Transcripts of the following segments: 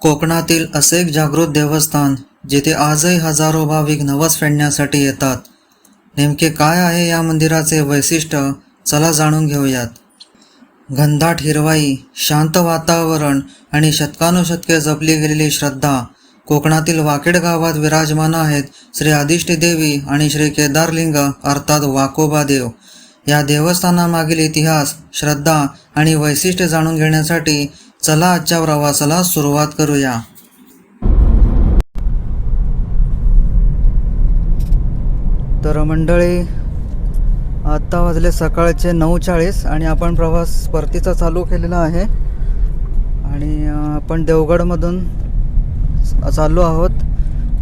कोकणातील असे एक जागृत देवस्थान जिथे आजही हजारो भाविक नवस फेडण्यासाठी येतात. नेमके काय आहे या मंदिराचे वैशिष्ट्य, चला जाणून घेऊयात. घनदाट हिरवाई, शांत वातावरण आणि शतकानुशतके जपली गेलेली श्रद्धा. कोकणातील वाकेड गावात विराजमान आहेत श्री आदिष्टी देवी आणि श्री केदारलिंग अर्थात वाकोबा देव. या देवस्थानामागील इतिहास, श्रद्धा आणि वैशिष्ट्य जाणून घेण्यासाठी चला आजच्या प्रवासाला सुरुवात करूया. तर मंडळी, आत्ता वाजले सकाळचे 9:40 आणि आपण प्रवास परतीचा चालू केलेला आहे आणि आपण देवगडमधून चाललो आहोत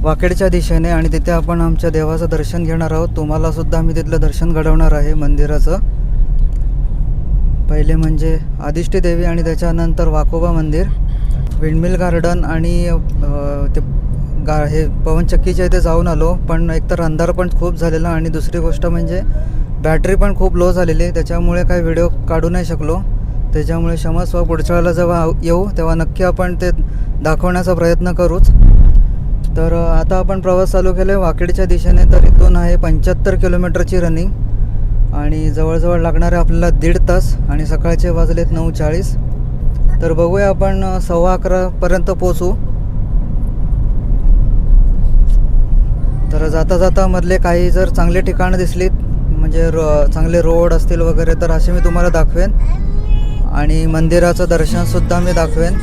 वाकेडच्या दिशेने आणि तिथे आपण आमच्या देवाचं दर्शन घेणार आहोत. तुम्हाला सुद्धा मी तिथलं दर्शन घडवणार आहे मंदिराचं. पहिले म्हणजे आदिष्टी देवी आणि त्याच्यानंतर वाकोबा मंदिर, विंडमिल गार्डन आणि हे पवनचक्कीच्या इथे जाऊन आलो. पण एकतर अंधार पण खूप झालेला आणि दुसरी गोष्ट म्हणजे बॅटरी पण खूप लो झालेली, त्याच्यामुळे काही व्हिडिओ काढू नाही शकलो. त्याच्यामुळे क्षमस्व, पुढच्या वेळेला जेव्हा येऊ तेव्हा नक्की आपण ते दाखवण्याचा प्रयत्न करूच. तर आता आपण प्रवास चालू केला आहे वाकेडच्या दिशेने. तर इथून आहे 75 किलोमीटरची रनिंग आणि जवळजवळ लागणार आहे आपल्याला 1.5 तास आणि सकाळचे वाजलेत 9:40. तर बघूया आपण 11:15पर्यंत पोचू. तर जाता जाता मधले काही जर चांगले ठिकाणं दिसलीत, म्हणजे चांगले रोड असतील वगैरे, तर असे मी तुम्हाला दाखवेन आणि मंदिराचं दर्शनसुद्धा मी दाखवेन.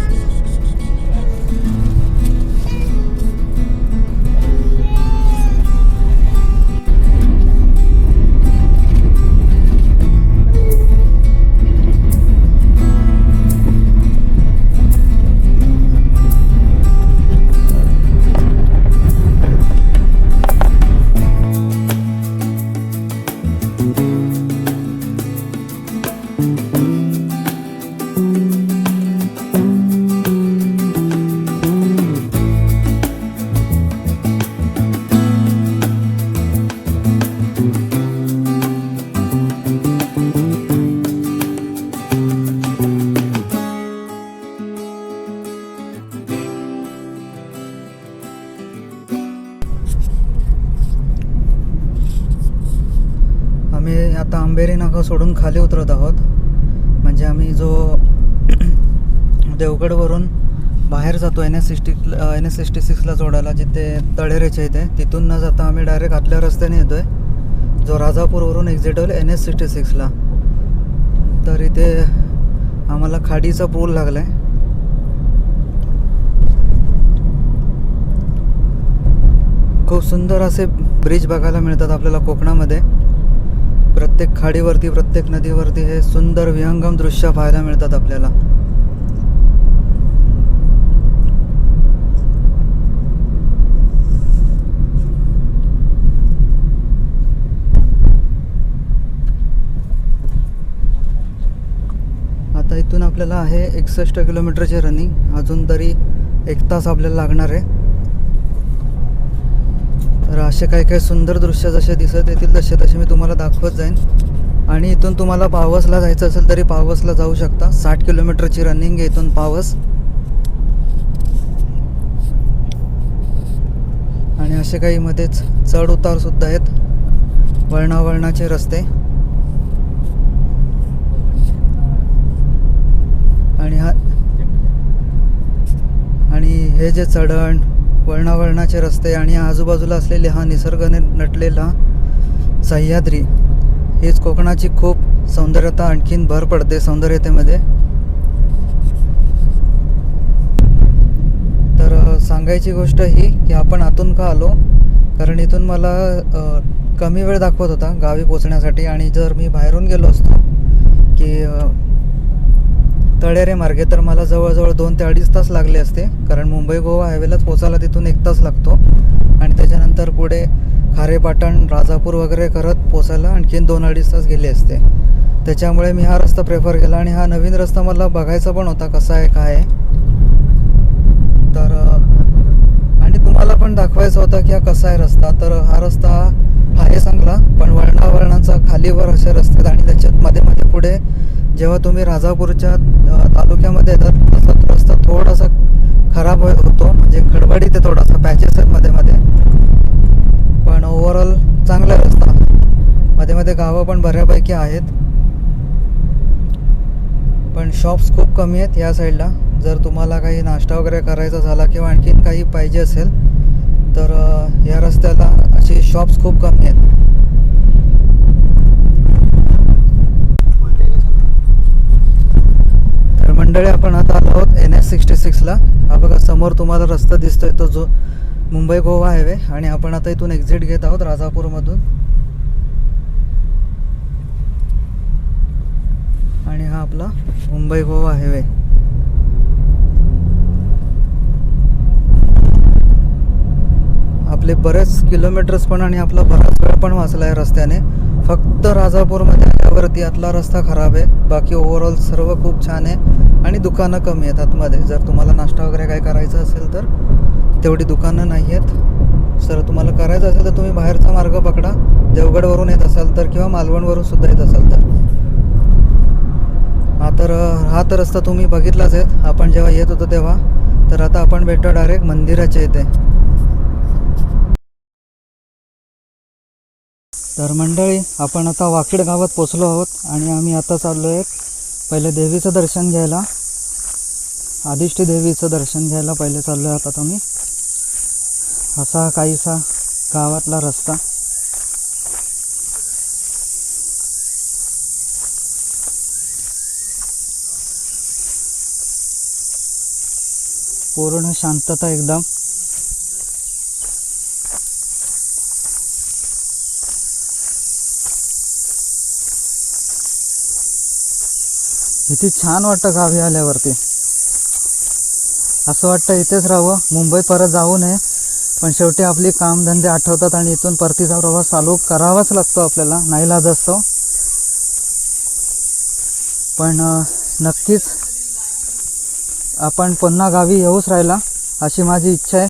आम्ही आता अंबेरी नाका सोडून खाली उतरत आहोत. म्हणजे आम्ही जो देवगडवरून बाहेर जातो NS66ला जोडायला, जिथे तळेरेच्या इथे, तिथून न जाता आम्ही डायरेक्ट आतल्या रस्त्याने येतो आहे जो राजापूरवरून एक्झिट होईल NS66ला. तर इथे आम्हाला खाडीचा पूल लागला आहे. खूप सुंदर असे ब्रिज बघायला मिळतात आपल्याला कोकणामध्ये. प्रत्येक खाडीवरती, प्रत्येक नदीवरती हे सुंदर विहंगम दृश्य पाहायला मिळतात आपल्याला. आता इथून आपल्याला आहे 61 किलोमीटरची रनिंग. अजून तरी 1 तास आपल्याला लागणार आहे. तर असे काही काही सुंदर दृश्य जसे दिसत येतील तसे मी तुम्हाला दाखवत जाईन. आणि इथून तुम्हाला पावसला जायचं असेल तरी पावसला जाऊ शकता. 60 किलोमीटरची रनिंग आहे इथून पावस. आणि असे काही मध्येच चढ उतार सुद्धा आहेत, वळणावळणाचे रस्ते. आणि हे जे चढण, वळणावळणाचे रस्ते आणि आजूबाजूला असलेले हा निसर्गाने नटलेला सह्याद्री, हीच कोकणाची खूप सौंदर्यता आणखीन भर पडते सौंदर्यतेमध्ये. तर सांगायची गोष्ट ही की आपण आतून का आलो, कारण इथून मला कमी वेळ दाखवत होता गावी पोचण्यासाठी. आणि जर मी बाहेरून गेलो असतो की तळेरे मार्गे, तर मला जवळजवळ 2 ते 2.5 तास लागले असते, कारण मुंबई गोवा हायवेलाच पोचायला तिथून 1 तास लागतो आणि त्याच्यानंतर पुढे खारेपाटण, राजापूर वगैरे करत पोचायला आणखीन 2-2.5 तास गेले असते. त्याच्यामुळे मी हा रस्ता प्रेफर केला आणि हा नवीन रस्ता मला बघायचा पण होता कसा आहे काय आहे. तर आणि तुम्हाला पण दाखवायचा होता की हा कसा आहे रस्ता. तर हा रस्ता आहे चांगला, पण वळणावळणाचा खालीवर असे रस्ते आहेत आणि त्याच्यात मध्ये मध्ये पुढे जेव्हा तुम्ही राजापूरच्या तालुक्यामध्ये येतात तसा रस्ता थोडासा खराब खडबडीत आहे, थोडासा पॅचेस आहेत मध्ये मध्ये, पण ओव्हरऑल चांगला रस्ता. मध्ये मध्ये गावं पण बऱ्यापैकी आहेत, पण शॉप्स खूप कमी आहेत या साईडला. जर तुम्हाला काही नाश्ता वगैरे करायचा झाला किंवा आणखीन काही पाहिजे असेल तर या रस्त्याला असे शॉप्स खूप कमी आहेत. तर मंडळी, आपण आता आलो आहोत NH66ला. हा बघा समोर तुम्हाला रस्ता दिसतोय तो जो मुंबई गोवा हायवे, आणि आपण आता इथून एक्झिट घेत आहोत राजापूरमधून. आणि हा आपला मुंबई गोवा हायवे. आपले बरेच किलोमीटर्स पण आणि आपला बराच वेळ पण वाचला आहे रस्त्याने. फक्त राजापूरमध्ये आल्यावरती आतला रस्ता खराब आहे, बाकी ओव्हरऑल सर्व खूप छान आहे आणि दुकानं कमी आहेत आतमध्ये. जर तुम्हाला नाश्ता वगैरे काय करायचा असेल तर तेवढी दुकानं नाही आहेत. सर तुम्हाला करायचं असेल तर तुम्ही बाहेरचा मार्ग पकडा, देवगडवरून येत असाल तर, किंवा मालवणवरून सुद्धा येत असाल तर. हा तर रस्ता तुम्ही बघितलाच आहे आपण जेव्हा येत होतो तेव्हा. तर आता आपण भेटतो डायरेक्ट मंदिराच्या इथे. तर मंडळी, आपण आता वाकेड गावात पोचलो आहोत आणि आम्ही आता चाललो आहे पहिले देवीचं दर्शन घ्यायला. आदिष्टी देवीचं दर्शन घ्यायला पहिले चाललो आहे आता तुम्ही. असा काहीसा गावातला रस्ता. पूर्ण शांतता एकदम. किती छान वाटतं गावी आल्यावरती. असं वाटतं इथेच राहावं, मुंबईत परत जाऊ नये. पण शेवटी आपली कामधंदे आठवतात आणि इथून परतीचा प्रवास चालू करावाच लागतो आपल्याला, नाईलाज असतो. पण नक्कीच आपण पुन्हा गावी येऊच राहिला अशी माझी इच्छा आहे.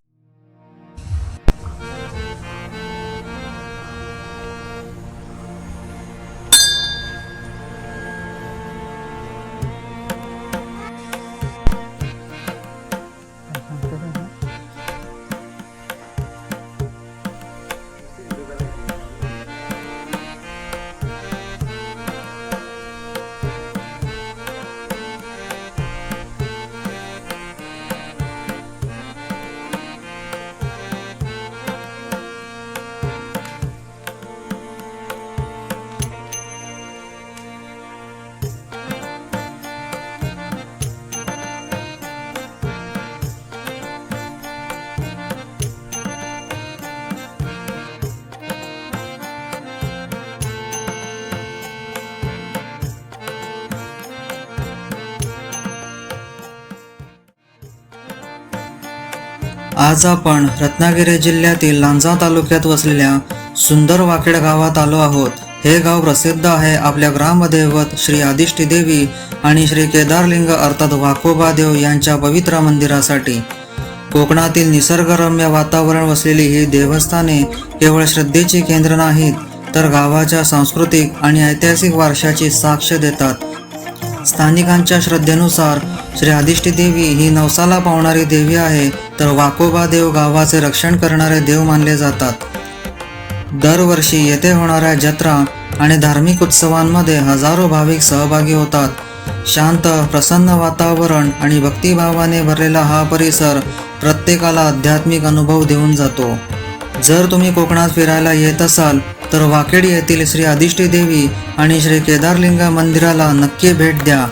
आज आपण रत्नागिरी जिल्ह्यातील लांजा तालुक्यात वसलेल्या सुंदर वाकेड गावात आलो आहोत. हे गाव प्रसिद्ध आहे आपल्या ग्रामदैवत श्री आदिष्टी देवी आणि श्री केदारलिंग अर्थात वाकोबा देव यांच्या पवित्र मंदिरासाठी. कोकणातील निसर्गरम्य वातावरण वसलेली ही देवस्थाने केवळ श्रद्धेची केंद्र नाहीत, तर गावाच्या सांस्कृतिक आणि ऐतिहासिक वारशाची साक्ष देतात. स्थानिकांच्या श्रद्धेनुसार श्री आदिष्टी देवी ही नवसाला पावणारी देवी आहे, तर वाकोबा देव गावाचे रक्षण करणारे देव मानले जातात. दरवर्षी येथे होणाऱ्या जत्रा आणि धार्मिक उत्सवांमध्ये हजारो भाविक सहभागी होतात. शांत प्रसन्न वातावरण आणि भक्तिभावाने भरलेला हा परिसर प्रत्येकाला आध्यात्मिक अनुभव देऊन जातो. जर तुम्ही कोकणात फिरायला येत असाल तर वाकेड येथील श्री आदिष्टी देवी आणि श्री केदारलिंग मंदिराला नक्की भेट द्या.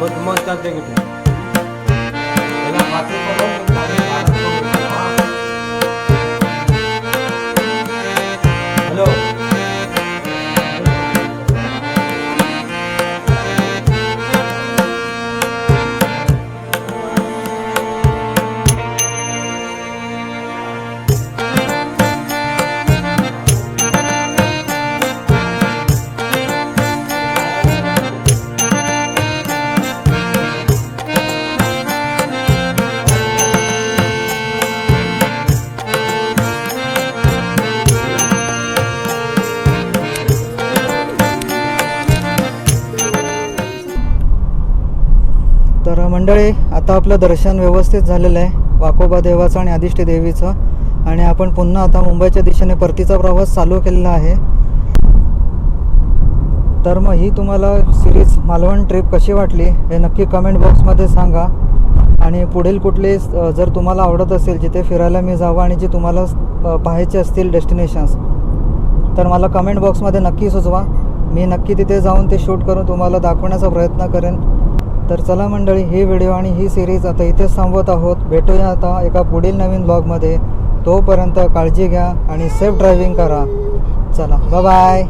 मग चालते कुठे त्याला खाते करून हॅलो तर मंडळी, आता आपलं दर्शन व्यवस्थित झालेलं आहे वाकोबा देवाचं आणि आदिष्टी देवीचं, आणि आपण पुन्हा आता मुंबईच्या दिशेने परतीचा प्रवास चालू केलेला आहे. तर मग ही तुम्हाला सिरीज मालवण ट्रिप कशी वाटली हे नक्की कमेंट बॉक्समध्ये सांगा. आणि पुढील कुठले जर तुम्हाला आवडत असेल जिथे फिरायला मी जावं आणि जे तुम्हाला पाहायचे असतील डेस्टिनेशन्स, तर मला कमेंट बॉक्समध्ये नक्की सुचवा. मी नक्की तिथे जाऊन ते शूट करून तुम्हाला दाखवण्याचा प्रयत्न करेन. तर चला मंडळी, ही व्हिडिओ आणि ही सिरीज आता इथेच थांबवत आहोत. भेटूया आता एका पुढील नवीन ब्लॉगमध्ये. तोपर्यंत काळजी घ्या आणि सेफ ड्रायव्हिंग करा. चला, बाय बाय.